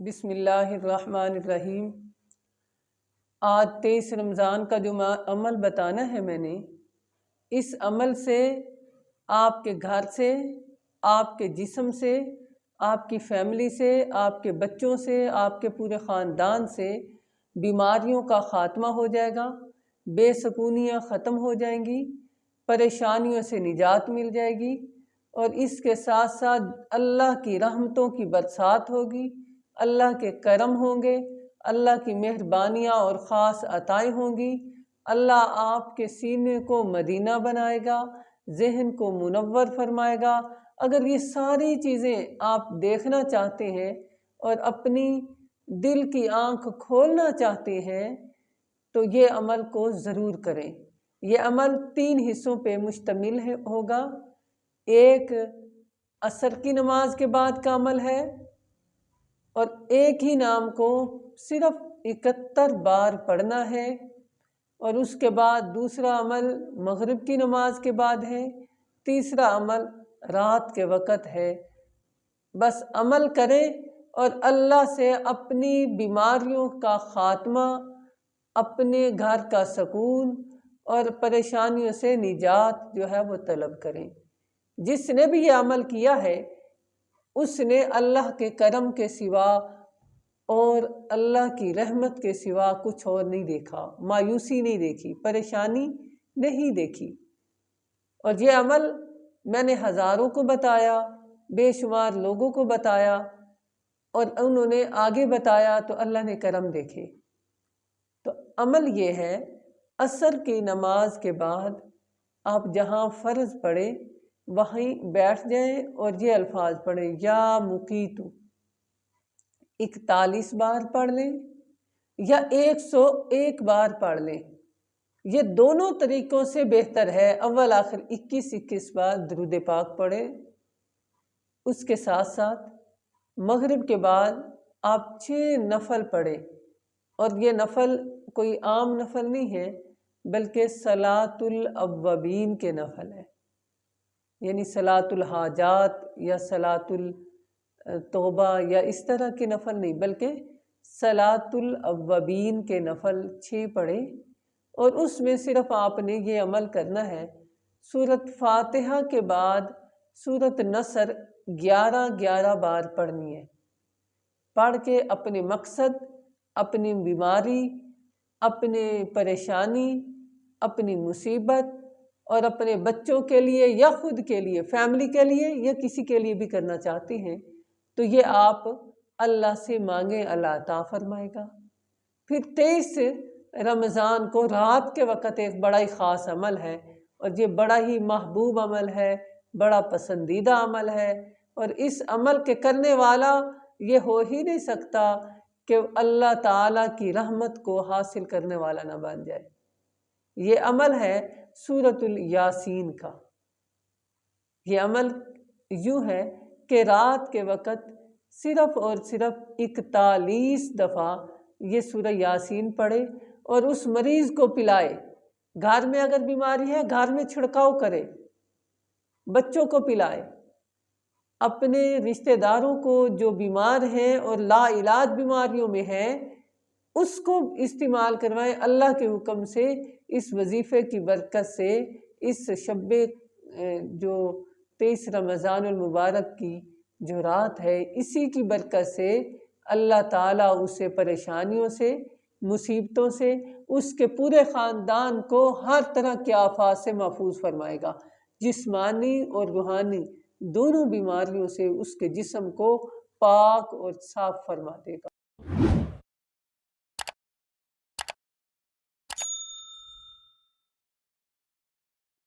بسم اللہ الرحمن الرحیم۔ آج 23 رمضان کا جو عمل بتانا ہے میں نے، اس عمل سے آپ کے گھر سے، آپ کے جسم سے، آپ کی فیملی سے، آپ کے بچوں سے، آپ کے پورے خاندان سے بیماریوں کا خاتمہ ہو جائے گا، بے سکونیاں ختم ہو جائیں گی، پریشانیوں سے نجات مل جائے گی، اور اس کے ساتھ ساتھ اللہ کی رحمتوں کی برسات ہوگی، اللہ کے کرم ہوں گے، اللہ کی مہربانیاں اور خاص عطائیں ہوں گی۔ اللہ آپ کے سینے کو مدینہ بنائے گا، ذہن کو منور فرمائے گا۔ اگر یہ ساری چیزیں آپ دیکھنا چاہتے ہیں اور اپنی دل کی آنکھ کھولنا چاہتے ہیں تو یہ عمل کو ضرور کریں۔ یہ عمل 3 حصوں پہ مشتمل ہوگا۔ ایک عصر کی نماز کے بعد کا عمل ہے، اور ایک ہی نام کو صرف 71 بار پڑھنا ہے، اور اس کے بعد دوسرا عمل مغرب کی نماز کے بعد ہے، تیسرا عمل رات کے وقت ہے۔ بس عمل کریں اور اللہ سے اپنی بیماریوں کا خاتمہ، اپنے گھر کا سکون اور پریشانیوں سے نجات جو ہے وہ طلب کریں۔ جس نے بھی یہ عمل کیا ہے اس نے اللہ کے کرم کے سوا اور اللہ کی رحمت کے سوا کچھ اور نہیں دیکھا، مایوسی نہیں دیکھی، پریشانی نہیں دیکھی۔ اور یہ عمل میں نے ہزاروں کو بتایا، بے شمار لوگوں کو بتایا، اور انہوں نے آگے بتایا تو اللہ نے کرم دیکھے۔ تو عمل یہ ہے، عصر کی نماز کے بعد آپ جہاں فرض پڑھیں وہیں بیٹھ جائیں اور یہ الفاظ پڑھیں، یا مقیتو 41 بار پڑھ لیں یا 101 بار پڑھ لیں۔ یہ دونوں طریقوں سے بہتر ہے۔ اول آخر 21 بار درود پاک پڑھیں۔ اس کے ساتھ ساتھ مغرب کے بعد آپ 6 نفل پڑھیں، اور یہ نفل کوئی عام نفل نہیں ہے بلکہ صلاۃ الاوابین کے نفل ہے، یعنی صلاۃ الحاجات یا صلاۃ التوبہ یا اس طرح کے نفل نہیں، بلکہ صلاۃ الاوابین کے نفل 6 پڑھیں۔ اور اس میں صرف آپ نے یہ عمل کرنا ہے، سورۃ فاتحہ کے بعد سورۃ نصر 11 بار پڑھنی ہے۔ پڑھ کے اپنے مقصد، اپنی بیماری، اپنے پریشانی، اپنی مصیبت اور اپنے بچوں کے لیے یا خود کے لیے، فیملی کے لیے یا کسی کے لیے بھی کرنا چاہتے ہیں تو یہ آپ اللہ سے مانگیں، اللہ عطا فرمائے گا۔ پھر 23 رمضان کو رات کے وقت ایک بڑا ہی خاص عمل ہے، اور یہ بڑا ہی محبوب عمل ہے، بڑا پسندیدہ عمل ہے، اور اس عمل کے کرنے والا یہ ہو ہی نہیں سکتا کہ اللہ تعالیٰ کی رحمت کو حاصل کرنے والا نہ بن جائے۔ یہ عمل ہے سورۃ الیاسین کا۔ یہ عمل یوں ہے کہ رات کے وقت صرف اور صرف 41 دفعہ یہ سورہ یاسین پڑھے اور اس مریض کو پلائے۔ گھر میں اگر بیماری ہے گھر میں چھڑکاؤ کرے، بچوں کو پلائے، اپنے رشتہ داروں کو جو بیمار ہیں اور لا علاج بیماریوں میں ہیں اس کو استعمال کروائیں۔ اللہ کے حکم سے اس وظیفے کی برکت سے اس شب جو 23 رمضان المبارک کی جو رات ہے اسی کی برکت سے اللہ تعالیٰ اسے پریشانیوں سے، مصیبتوں سے، اس کے پورے خاندان کو ہر طرح کے آفات سے محفوظ فرمائے گا۔ جسمانی اور روحانی دونوں بیماریوں سے اس کے جسم کو پاک اور صاف فرما دے گا۔